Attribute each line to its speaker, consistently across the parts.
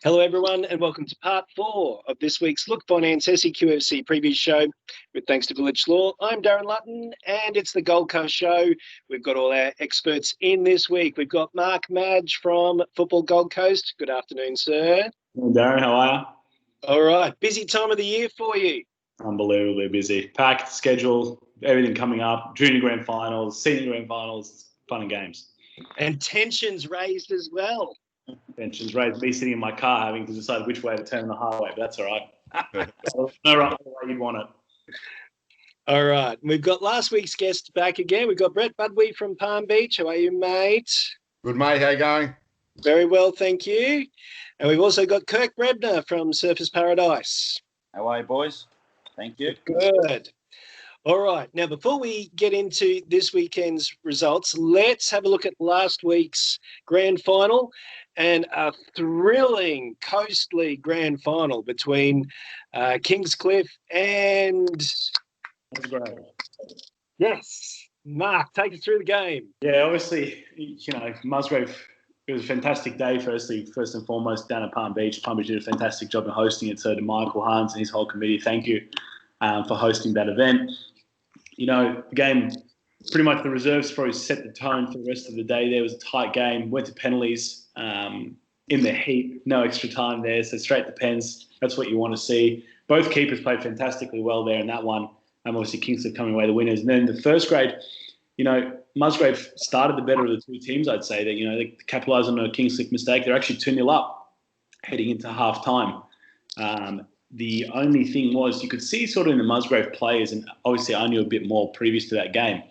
Speaker 1: Hello, everyone, and welcome to part 4 of this week's Look Finance SEQFC Preview Show. With thanks to Vilic Law, I'm Darren Lutton, and it's the Gold Coast Show. We've got all our experts in this week. We've got Mark Madge from Football Gold Coast. Good afternoon, sir.
Speaker 2: Hey, Darren, how are you?
Speaker 1: All right. Busy time of the year for you.
Speaker 2: Unbelievably busy. Packed schedule, everything coming up, junior grand finals, senior grand finals, fun and games.
Speaker 1: And tensions raised as well.
Speaker 2: Tensions raised. Me sitting in my car having to decide which way to turn the highway, but that's all right. No right way you'd want it.
Speaker 1: All right. We've got last week's guest back again. We've got Brett Budwee from Palm Beach. How are you, mate?
Speaker 3: Good, mate. How you going?
Speaker 1: Very well, thank you. And we've also got Kirk Brebner from Surfers Paradise.
Speaker 4: How are you, boys? Thank you.
Speaker 1: Good. All right. Now, before we get into this weekend's results, let's have a look at last week's grand final and a thrilling Coast League grand final between Kingscliff and...
Speaker 2: Musgrave.
Speaker 1: Yes. Mark, take us through the game.
Speaker 2: Yeah, obviously, Musgrave, it was a fantastic day, first and foremost, down at Palm Beach. Palm Beach did a fantastic job in hosting it. So to Michael Hans and his whole committee, thank you for hosting that event. The game, pretty much the reserves probably set the tone for the rest of the day. There was a tight game, went to penalties in the heat, no extra time there, so straight to pens. That's what you want to see. Both keepers played fantastically well there in that one. Obviously, Kingscliff coming away the winners. And then the first grade, Musgrave started the better of the two teams, I'd say. That, they capitalised on a Kingscliff mistake. They're actually 2-0 up heading into half-time. The only thing was you could see sort of in the Musgrave players, and obviously I knew a bit more previous to that game,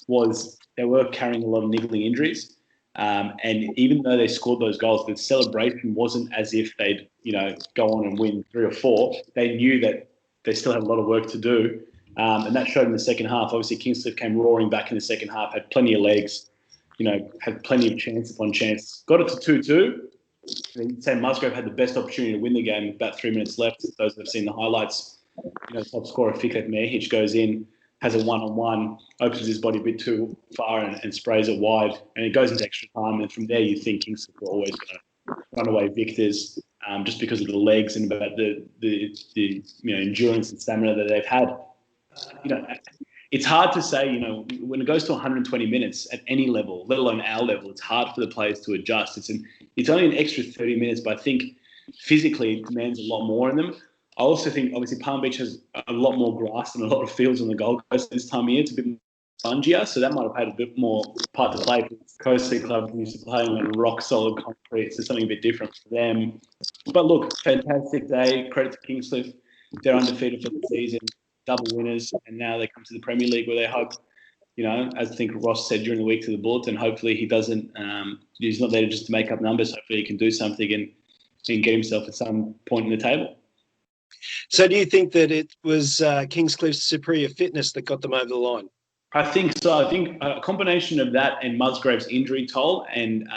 Speaker 2: was they were carrying a lot of niggling injuries. And even though they scored those goals, the celebration wasn't as if they'd, go on and win 3 or 4. They knew that they still had a lot of work to do. And that showed in the second half. Obviously, Kingscliff came roaring back in the second half, had plenty of legs, had plenty of chance upon chance. Got it to 2-2. You'd say Musgrave had the best opportunity to win the game with about 3 minutes left. Those that have seen the highlights, top scorer Vilic Law goes in, has a one-on-one, opens his body a bit too far and sprays it wide, and it goes into extra time. And from there, you think Kingscliff were always going to run away victors, just because of the legs and about the endurance and stamina that they've had. It's hard to say, when it goes to 120 minutes at any level, let alone our level, it's hard for the players to adjust. It's only an extra 30 minutes, but I think physically it demands a lot more in them. I also think, obviously, Palm Beach has a lot more grass and a lot of fields on the Gold Coast this time of year. It's a bit spongier, so that might have had a bit more part to play. Coast League clubs used to play on rock-solid concrete, so something a bit different for them. But look, fantastic day. Credit to Kingscliff. They're undefeated for the season. Double winners, and now they come to the Premier League where they hope, as I think Ross said during the week to the Bulletin, hopefully he doesn't, he's not there just to make up numbers. Hopefully he can do something and get himself at some point in the table.
Speaker 1: So do you think that it was Kingscliff's superior fitness that got them over the line?
Speaker 2: I think so. I think a combination of that and Musgrave's injury toll, and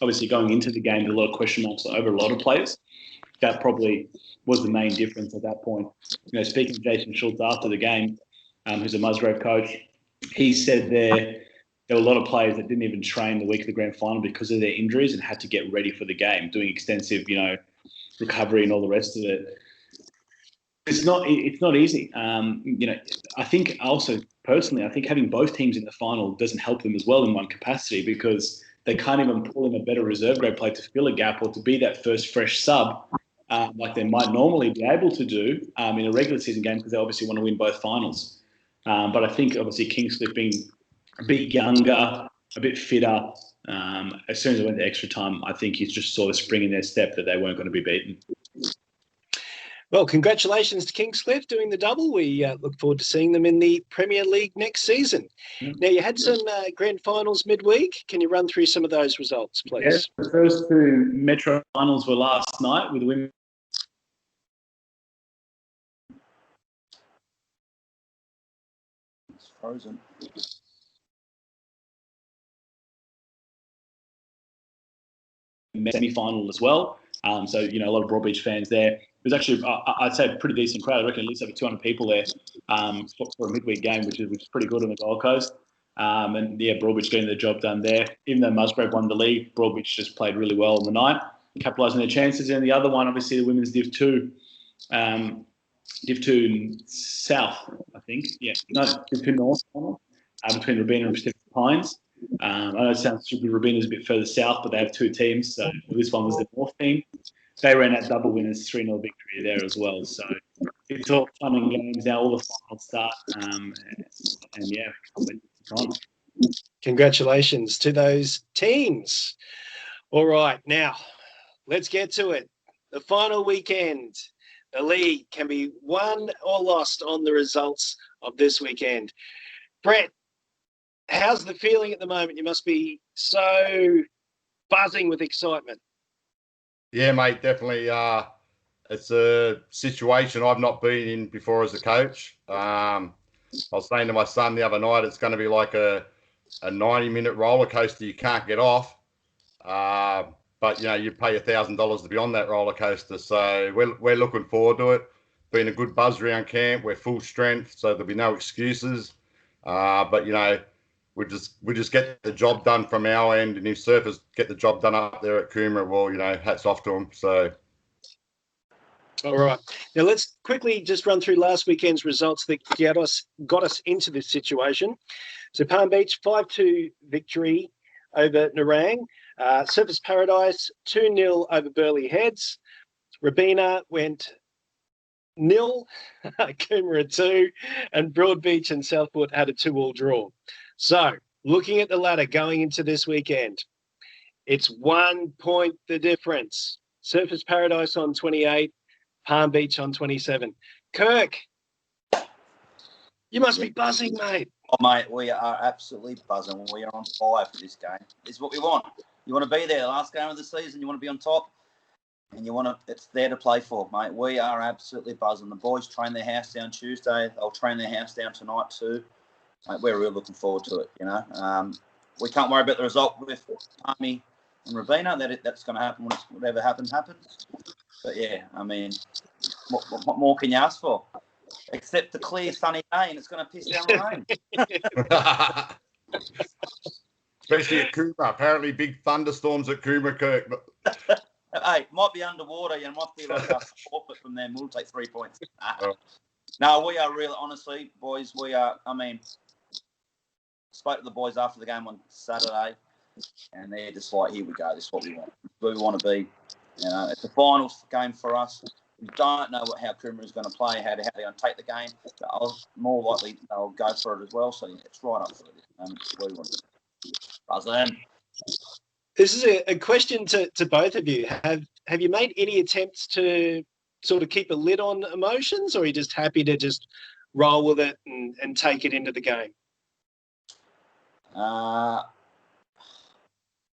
Speaker 2: obviously going into the game, a lot of question marks over a lot of players. That probably was the main difference at that point. Speaking to Jason Schultz after the game, who's a Musgrave coach, he said there were a lot of players that didn't even train the week of the grand final because of their injuries and had to get ready for the game, doing extensive, recovery and all the rest of it. It's not easy. I think also personally, I think having both teams in the final doesn't help them as well in one capacity, because they can't even pull in a better reserve grade player to fill a gap or to be that first fresh sub like they might normally be able to do in a regular season game, because they obviously want to win both finals. But I think obviously Kingscliff being a bit younger, a bit fitter, as soon as they went to extra time, I think you just saw the spring in their step that they weren't going to be beaten.
Speaker 1: Well, congratulations to Kingscliff doing the double. We look forward to seeing them in the Premier League next season. Now, you had some grand finals midweek. Can you run through some of those results, please?
Speaker 2: Yes, the first 2 Metro finals were last night with the women.
Speaker 4: It's frozen.
Speaker 2: Semi-final as well. So, a lot of Broadbeach fans there. It was actually, I'd say, a pretty decent crowd. I reckon at least over 200 people there for a midweek game, which is pretty good on the Gold Coast. And Broadbeach getting the job done there. Even though Musgrave won the league, Broadbeach just played really well on the night, capitalising their chances. And the other one, obviously, the women's Div 2. Div 2 South, I think. Yeah, no, Div 2 North, between Robina and Pacific Pines. I know it sounds stupid, Robina's a bit further south, but they have two teams. So this one was the North team. They ran out double winners, 3-0 victory there as well. So it's all fun and games now. All the finals start.
Speaker 1: Congratulations to those teams. All right, now let's get to it. The final weekend. The league can be won or lost on the results of this weekend. Brett, how's the feeling at the moment? You must be so buzzing with excitement.
Speaker 3: Yeah, mate, definitely. It's a situation I've not been in before as a coach. I was saying to my son the other night, it's going to be like a 90-minute roller coaster you can't get off. But, you pay $1,000 to be on that roller coaster. So we're looking forward to it. Been a good buzz around camp. We're full strength, so there'll be no excuses. But, we just get the job done from our end. And if surfers get the job done up there at Coomera, well, hats off to them. So.
Speaker 1: All right. Now, let's quickly just run through last weekend's results that got us into this situation. So Palm Beach, 5-2 victory over Nerang. Surfers Paradise, 2-0 over Burleigh Heads. Robina went 0, Coomera 2, and Broadbeach and Southport had a 2-2 draw. So, looking at the ladder going into this weekend, it's 1 point the difference. Surfers Paradise on 28, Palm Beach on 27. Kirk, you must be buzzing, mate.
Speaker 4: Oh, mate, we are absolutely buzzing. We are on fire for this game. This is what we want. You want to be there, the last game of the season. You want to be on top, and it's there to play for, mate. We are absolutely buzzing. The boys train their house down Tuesday. They'll train their house down tonight too. Mate, we're really looking forward to it. We can't worry about the result with Palmy and Robina. That's going to happen. Whatever happens. But yeah, I mean, what more can you ask for? Except the clear sunny day, and it's going to piss down the rain.
Speaker 3: Especially at Coomera. Apparently big thunderstorms at Coomera, Kirk.
Speaker 4: Hey, might be underwater. You might be like a forfeit from them. We'll take 3 points. No, we are really, honestly, boys, spoke to the boys after the game on Saturday, and they're just like, here we go. This is what we want. We want to be. It's a finals game for us. We don't know how Coomera is going to play, how they're going to take the game. But more likely they'll go for it as well. So, yeah, it's right up for it. We want to buzz in.
Speaker 1: This is a question to both of you. Have you made any attempts to sort of keep a lid on emotions, or are you just happy to just roll with it and take it into the game?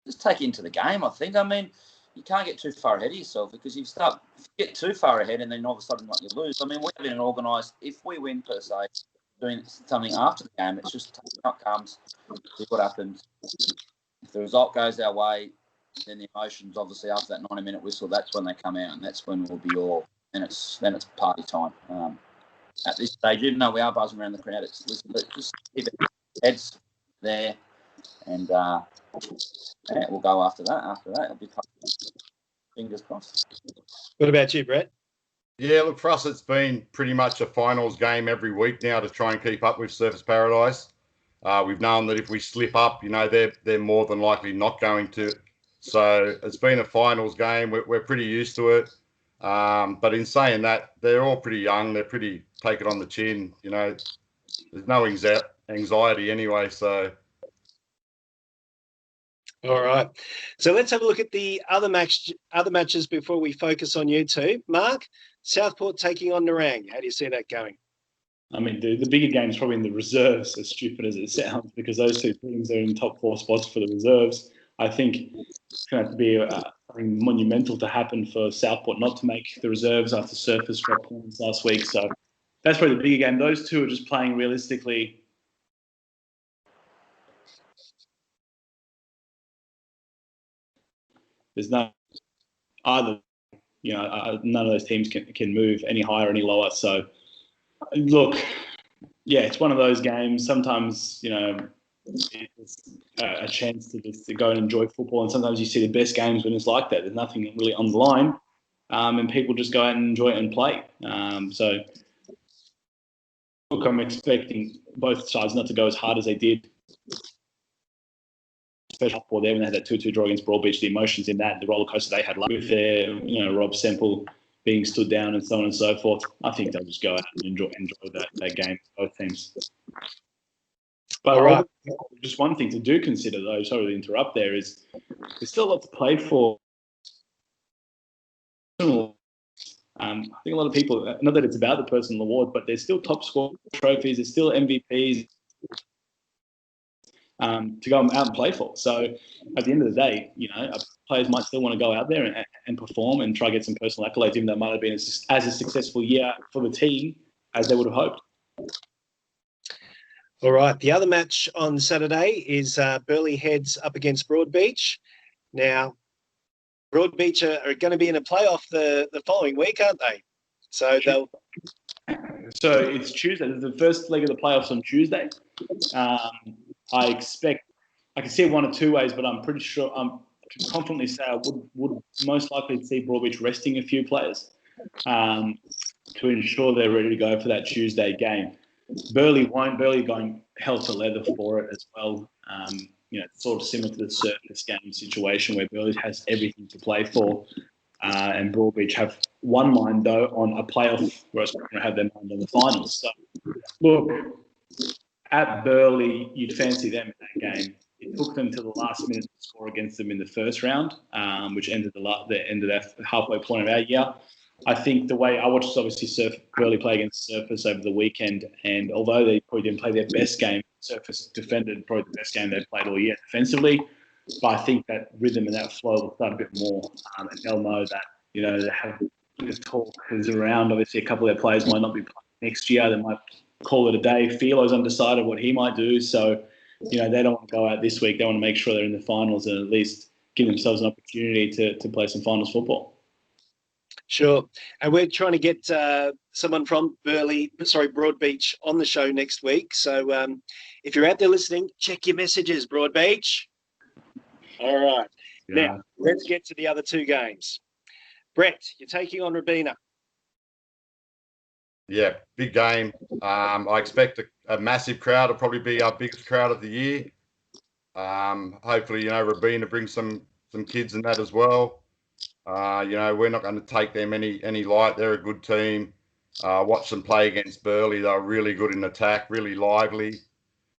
Speaker 4: Just take it into the game, I think. I mean, you can't get too far ahead of yourself, because if you get too far ahead and then all of a sudden you lose. I mean, we're having an organised, if we win per se, doing something after the game, it's just outcomes, see what happens. If the result goes our way, then the emotions, obviously, after that 90-minute whistle, that's when they come out, and that's when we'll be all. Then it's party time. At this stage, even though we are buzzing around the crowd, it's just keep it heads there, and we'll go after that. After that, it'll be fingers crossed.
Speaker 1: What about you, Brett?
Speaker 3: Yeah, look, for us, it's been pretty much a finals game every week now to try and keep up with Surfers Paradise. We've known that if we slip up, they're more than likely not going to. So it's been a finals game. We're pretty used to it. But in saying that, they're all pretty young. They're pretty take it on the chin. There's no anxiety anyway. So.
Speaker 1: All right. So let's have a look at the other matches before we focus on you two. Mark, Southport taking on Nerang. How do you see that going?
Speaker 2: I mean, the bigger game is probably in the reserves, as stupid as it sounds, because those two teams are in top 4 spots for the reserves. I think it's going to have to be something monumental to happen for Southport not to make the reserves after Surfers dropped points last week. So that's probably the bigger game. Those two are just playing realistically. There's no either, none of those teams can move any higher, any lower. So, look, yeah, it's one of those games. Sometimes, it's a chance to go and enjoy football. And sometimes you see the best games when it's like that. There's nothing really on the line, and people just go out and enjoy it and play. So look, I'm expecting both sides not to go as hard as they did, especially for them when they had that 2-2 draw against Broadbeach. The emotions in that, the roller coaster they had with their, Rob Semple being stood down and so on and so forth. I think they'll just go out and enjoy that game, both teams. But just one thing to do consider, though, sorry to interrupt there, is there's still a lot to play for. I think a lot of people, not that it's about the personal award, but there's still top score trophies, there's still MVPs to go out and play for. So at the end of the day, players might still want to go out there and perform and try to get some personal accolades, even though it might have been as a successful year for the team as they would have hoped.
Speaker 1: All right. The other match on Saturday is Burleigh Heads up against Broadbeach. Now, Broadbeach are going to be in a playoff the following week, aren't they? So
Speaker 2: it's Tuesday. The first leg of the playoffs on Tuesday. I expect I can see it one or two ways, but I'm pretty sure I can confidently say I would most likely see Broadbeach resting a few players to ensure they're ready to go for that Tuesday game. Burleigh won't. Burleigh going hell to leather for it as well. It's sort of similar to the surface game situation where Burleigh has everything to play for, and Broadbeach have one mind though on a playoff, whereas we're going to have their mind on the finals. So, look, at Burleigh, you'd fancy them in that game. It took them to the last minute to score against them in the first round, which ended the end of that halfway point of our year. I think the way I watched obviously Burleigh play against Surface over the weekend, and although they probably didn't play their best game, Surface defended probably the best game they've played all year defensively. But I think that rhythm and that flow will start a bit more, and they'll know that they have the talk is around. Obviously, a couple of their players might not be playing next year. They might call it a day. Philo's undecided what he might do, so they don't want to go out this week. They want to make sure they're in the finals and at least give themselves an opportunity to play some finals football.
Speaker 1: Sure. And we're trying to get someone from Broadbeach on the show next week. So if you're out there listening, check your messages, Broadbeach. All right. Yeah. Now, let's get to the other two games. Brett, you're taking on Rabina.
Speaker 3: Yeah, big game. I expect a massive crowd. It'll probably be our biggest crowd of the year. Hopefully, Rabina brings some kids in that as well. We're not going to take them any light. They're a good team. Watch them play against Burleigh. They're really good in attack, really lively.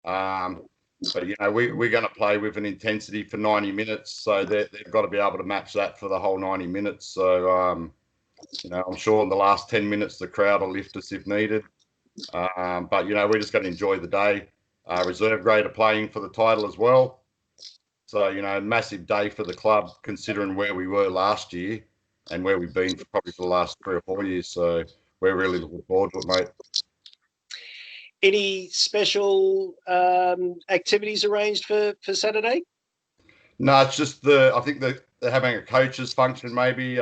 Speaker 3: But we're going to play with an intensity for 90 minutes, so they've got to be able to match that for the whole 90 minutes. So, I'm sure in the last 10 minutes the crowd will lift us if needed. But we're just going to enjoy the day. Reserve grade are playing for the title as well. So, massive day for the club considering where we were last year and where we've been for the last 3 or 4 years. So we're really looking forward to it, mate.
Speaker 1: Any special activities arranged for Saturday?
Speaker 3: No, it's just I think they're having a coaches function maybe.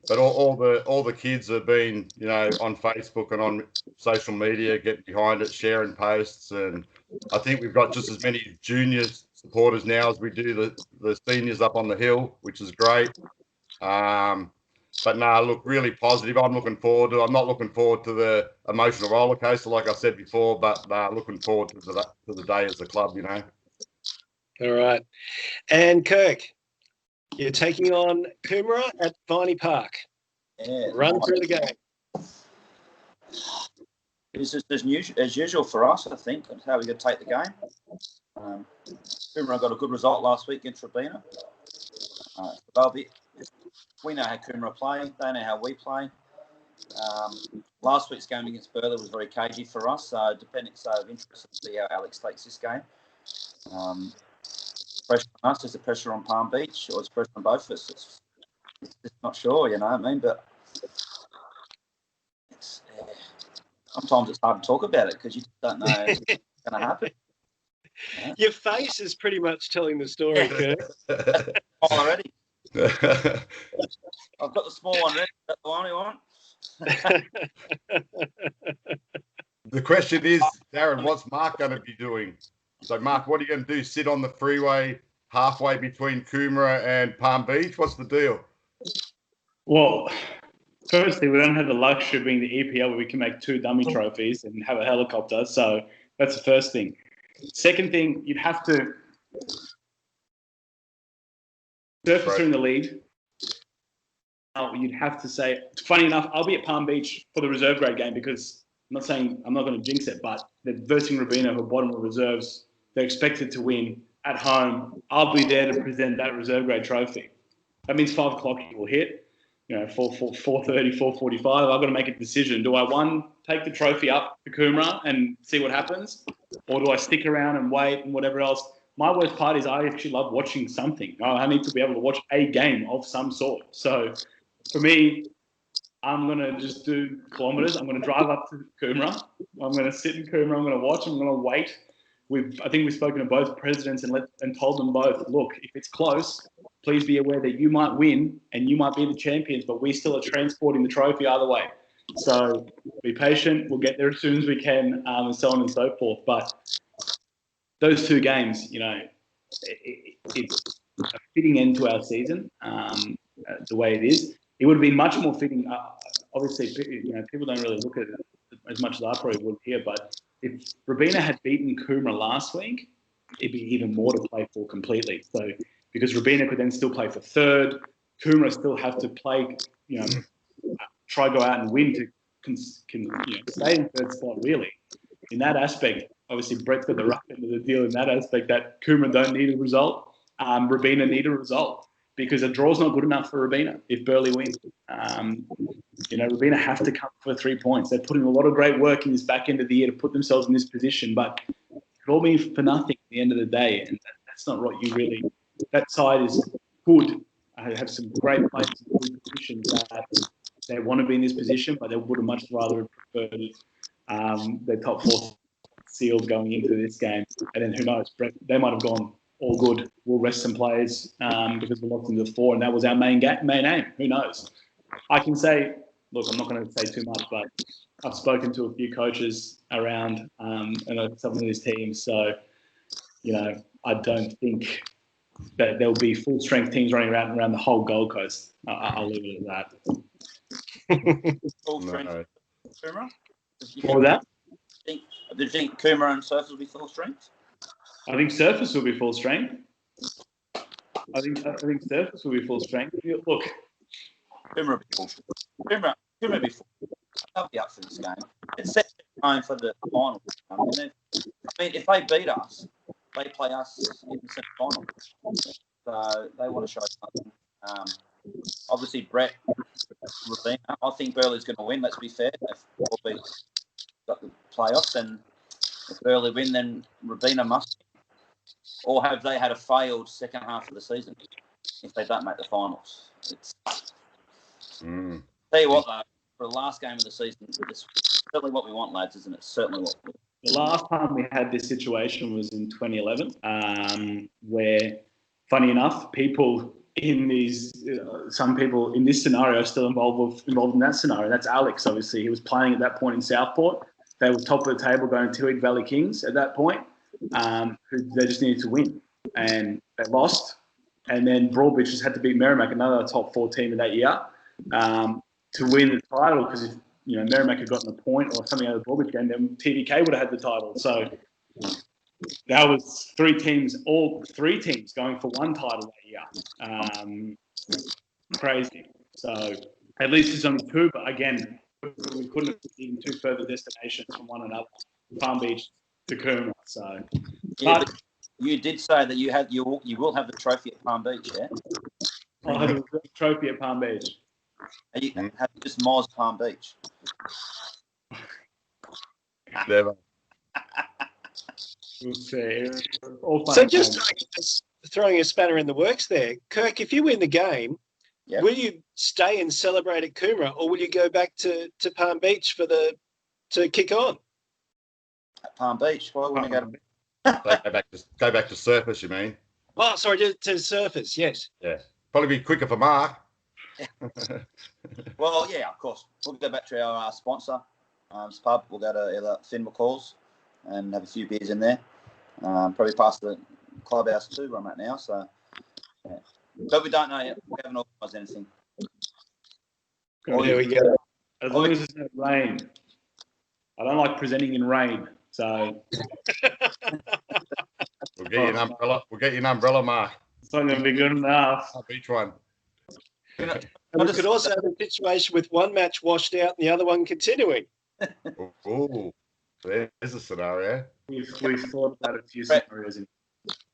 Speaker 3: But all the kids have been, on Facebook and on social media, getting behind it, sharing posts, and I think we've got just as many junior supporters now as we do the seniors up on the hill, which is great. But no, look, really positive. I'm not looking forward to the emotional roller coaster, like I said before, but looking forward to the day as a club,
Speaker 1: All right. And Kirk, you're taking on Coomera at Viney Park.
Speaker 4: Yeah,
Speaker 1: Run through the game.
Speaker 4: It's just as usual for us, I think. That's how we're going to take the game. Coomera got a good result last week against Rabina. We know how Coomera play. They know how we play. Last week's game against Burleigh was very cagey for us. So, interested to see how Alex takes this game. Pressure on us, is it pressure on Palm Beach, or is pressure on both of us? It's not sure, you know what I mean? But sometimes it's hard to talk about it because you don't know what's going to happen. Yeah.
Speaker 1: Your face is pretty much telling the story, Kirk.
Speaker 4: Already. I've got the small one ready. Is that the only one?
Speaker 3: The question is, Darren, what's Mark going to be doing? So, Mark, what are you going to do? Sit on the freeway halfway between Coomera and Palm Beach? What's the deal?
Speaker 2: Well, firstly, we don't have the luxury of being the EPL where we can make 2 dummy trophies and have a helicopter. So that's the first thing. Second thing, you'd have to surface in the lead. You'd have to say, funny enough, I'll be at Palm Beach for the reserve grade game because I'm not saying I'm not going to jinx it, but they're versing Robina, who are bottom of reserves. They're expected to win at home. I'll be there to present that reserve grade trophy. That means 5 o'clock will hit. 4:30, 4:45. I've got to make a decision. Do I take the trophy up to Coomera and see what happens, or do I stick around and wait and whatever else? My worst part is I actually love watching something. I need to be able to watch a game of some sort. So for me, I'm going to just do kilometres. I'm going to drive up to Coomera. I'm going to sit in Coomera. I'm going to watch. I'm going to wait. I think we've spoken to both presidents and told them both, look, if it's close, please be aware that you might win and you might be the champions, but we still are transporting the trophy either way. So be patient. We'll get there as soon as we can, and so on and so forth. But those 2 games, it's a fitting end to our season, the way it is. It would have been much more fitting. Obviously, people don't really look at it as much as I probably would here, but if Robina had beaten Coomera last week, it'd be even more to play for completely. So because Robina could then still play for 3rd, Coomera still have to play, try go out and win to stay in 3rd spot really. In that aspect, obviously Brett's got the right end of the deal in that aspect that Coomera don't need a result. Robina need a result because a draw's not good enough for Robina if Burleigh wins. Robina have to come for 3 points. They're putting a lot of great work in this back end of the year to put themselves in this position, but it all means for nothing at the end of the day, and that's not what you really. That side is good. I have some great players in good positions that they want to be in this position, but they would have much rather preferred their top 4 sealed going into this game. And then who knows, Brett, they might have gone all good. We'll rest some players because we locked into the 4, and that was our main aim. Who knows? I can say, look, I'm not going to say too much, but I've spoken to a few coaches around and some of these teams. So, I don't think that there'll be full strength teams running around the whole Gold Coast. I'll leave it at that.
Speaker 4: Full strength.
Speaker 2: Coomera? What was that?
Speaker 4: Do you think Coomera and Surfers will be full strength?
Speaker 2: I think Surfers will be full strength. I think Surfers will be full strength. Look,
Speaker 4: Coomera will be full strength. Coomera will be full. They'll be up for this game. It's set time for the final. If they beat us, they play us in the semi-final. So they want to show something. Obviously, Brett, Robina, I think Burleigh's going to win, let's be fair. They've got the playoffs, and if Burleigh win, then Robina must win. Or have they had a failed second half of the season if they don't make the finals? Tell you what, though, for the last game of the season, it's certainly what we want, lads, isn't it? Certainly what we want.
Speaker 2: The last time we had this situation was in 2011, where, funny enough, some people in this scenario are still involved in that scenario. That's Alex, obviously. He was playing at that point in Southport. They were top of the table going to Toohey Valley Kings at that point. They just needed to win. And they lost. And then Broadbeach just had to beat Merrimack, another top 4 team in that year, to win the title, because if Merrimack had gotten a point or something out of the Broadbeach game, then TVK would have had the title. So that was 3 teams, all 3 teams going for 1 title that year. Crazy. So at least it's only 2, but again, we couldn't have even 2 further destinations from one another, Palm Beach to Coomera. So,
Speaker 4: but you did say that you will have the trophy at Palm Beach, yeah?
Speaker 2: I'll have a trophy at Palm Beach.
Speaker 4: You have just Moz Palm Beach.
Speaker 3: Never.
Speaker 2: We'll see.
Speaker 1: So just throwing a spanner in the works there, Kirk, if you win the game, will you stay and celebrate at Coomera, or will you go back to Palm Beach to kick on?
Speaker 4: At Palm Beach. Why wouldn't I go
Speaker 3: Go back to Surface, you mean?
Speaker 1: Oh, sorry, to Surface, yes.
Speaker 3: Yeah. Probably be quicker for Mark.
Speaker 4: Well, yeah, of course. We'll go back to our sponsor, pub. We'll go to either Finn McCall's and have a few beers in there. Probably past the clubhouse too where I'm at now. So, yeah. But we don't know yet. We haven't organised anything.
Speaker 1: There we go.
Speaker 2: As long as there's no rain. I don't like presenting in rain, so
Speaker 3: We'll get you an umbrella. We'll get you an umbrella, Mark.
Speaker 2: it's not going to be good enough.
Speaker 3: Beach one.
Speaker 1: And we could also have a situation with one match washed out and the other one continuing.
Speaker 3: Oh, there's a scenario.
Speaker 2: We've thought about a few scenarios.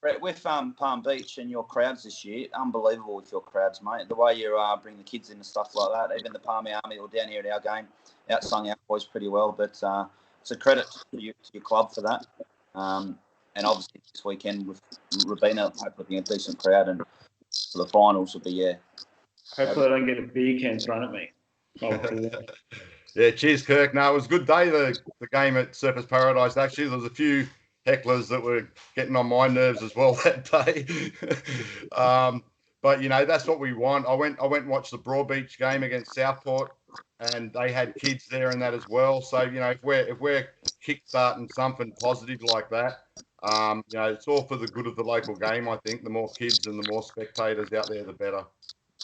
Speaker 4: Brett, with Palm Beach and your crowds this year, unbelievable with your crowds, mate. The way you bring the kids in and stuff like that, even the Palmy Army or down here at our game, outsung our boys pretty well. But it's a credit to your club for that. And obviously this weekend with Rabina, hopefully being a decent crowd, and for the finals will be, yeah.
Speaker 2: Hopefully I don't get a beer can thrown at me.
Speaker 3: Yeah, cheers, Kirk. No, it was a good day, the game at Surfers Paradise. Actually, there was a few hecklers that were getting on my nerves as well that day. But, that's what we want. I went and watched the Broadbeach game against Southport, and they had kids there and that as well. So, if we're kickstarting something positive like that, it's all for the good of the local game, I think. The more kids and the more spectators out there, the better.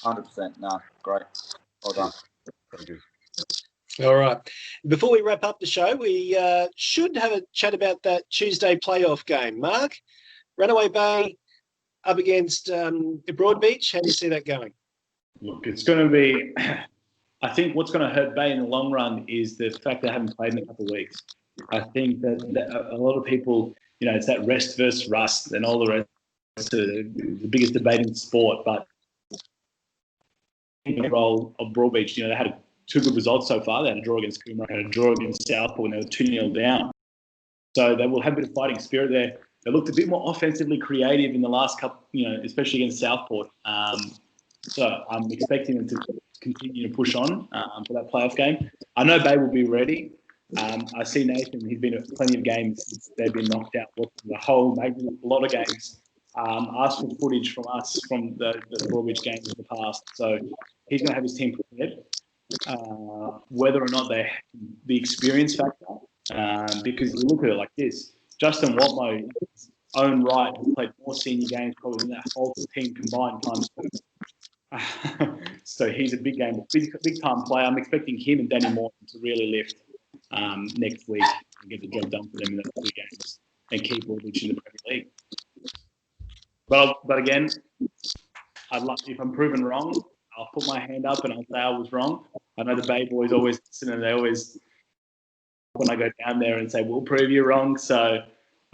Speaker 4: 100%. No, great. Well done.
Speaker 3: Thank you.
Speaker 1: All right. Before we wrap up the show, we should have a chat about that Tuesday playoff game. Mark, Runaway Bay up against Broadbeach. How do you see that going?
Speaker 2: Look, it's going to be... I think what's going to hurt Bay in the long run is the fact they haven't played in a couple of weeks. I think that a lot of people, it's that rest versus rust and all the rest. The biggest debate in sport, but in the role of Broadbeach, they had two good results so far. They had a draw against Coomera, had a draw against Southport, and they were 2-0 down. So they will have a bit of fighting spirit there. They looked a bit more offensively creative in the last couple, especially against Southport. So I'm expecting them to continue to push on for that playoff game. I know Bay will be ready. I see Nathan, he's been at plenty of games since they've been knocked out. A lot of games. Asked for footage from us from the Broadbeach games in the past. So he's going to have his team prepared. Whether or not they have the experience factor, because you look at it like this, Justin Watmo, in his own right, has played more senior games probably than that whole team combined times two. So he's a big time player. I'm expecting him and Danny Morton to really lift next week and get the job done for them in those 2 games and keep Broadbeach in the Premier League. But again, if I'm proven wrong, I'll put my hand up and I'll say I was wrong. I know the Bay boys always listen, and they always, when I go down there and say, we'll prove you wrong. So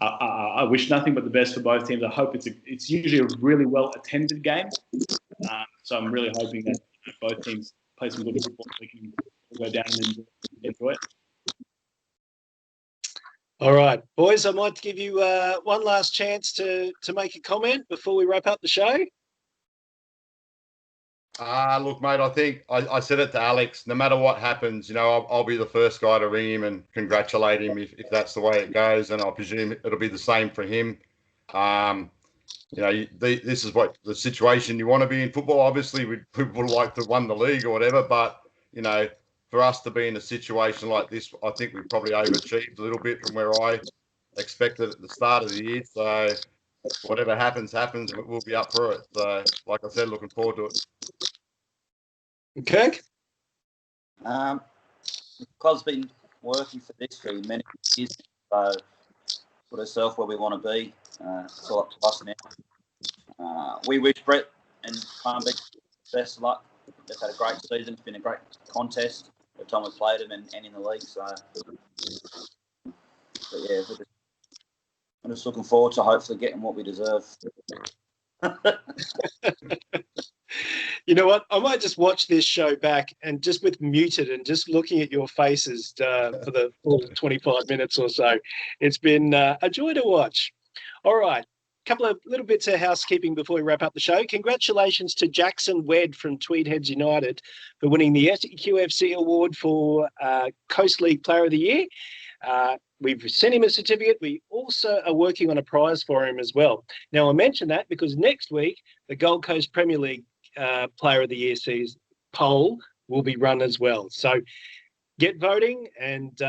Speaker 2: I wish nothing but the best for both teams. I hope it's usually a really well-attended game. So I'm really hoping that both teams play some good football so we can go down and enjoy it.
Speaker 1: All right, boys, I might give you one last chance to make a comment before we wrap up the show.
Speaker 3: Look, mate, I think I said it to Alex, no matter what happens, I'll be the first guy to ring him and congratulate him if that's the way it goes, and I presume it'll be the same for him. This is what the situation you want to be in football. Obviously, people would like to win the league or whatever, but, for us to be in a situation like this, I think we probably overachieved a little bit from where I expected at the start of the year. So whatever happens, we'll be up for it. So, like I said, looking forward to it.
Speaker 1: Okay.
Speaker 4: The club's been working for this for many years, so put ourselves where we want to be. It's all up to us now. We wish Brett and Palm Beach best of luck. They've had a great season. It's been a great contest every time we've played them and in the league. So, but yeah, I'm just looking forward to hopefully getting what we deserve.
Speaker 1: You know what? I might just watch this show back and just with muted and just looking at your faces for the full 25 minutes or so. It's been a joy to watch. All right. Couple of little bits of housekeeping before we wrap up the show. Congratulations to Jackson Wedd from Tweedheads United for winning the SEQFC award for Coast League Player of the Year. We've sent him a certificate. We also are working on a prize for him as well. Now, I mention that because next week, the Gold Coast Premier League Player of the Year poll will be run as well. So get voting and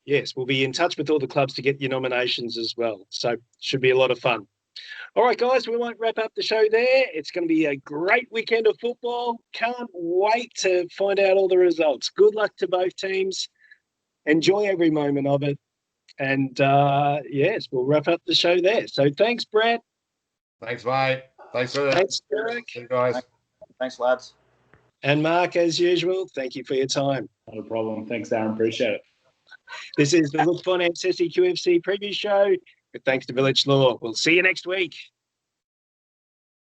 Speaker 1: Yes, we'll be in touch with all the clubs to get your nominations as well. So should be a lot of fun. All right, guys, we won't wrap up the show there. It's going to be a great weekend of football. Can't wait to find out all the results. Good luck to both teams. Enjoy every moment of it. And, yes, we'll wrap up the show there. So thanks, Brett.
Speaker 3: Thanks, mate. Thanks,
Speaker 1: Kirk.
Speaker 3: guys.
Speaker 4: Thanks, lads.
Speaker 1: And Mark, as usual, thank you for your time.
Speaker 2: Not a problem. Thanks, Darren. Appreciate it.
Speaker 1: This is the Look Finance SEQFC Preview Show. With thanks to Vilic Law. We'll see you next week.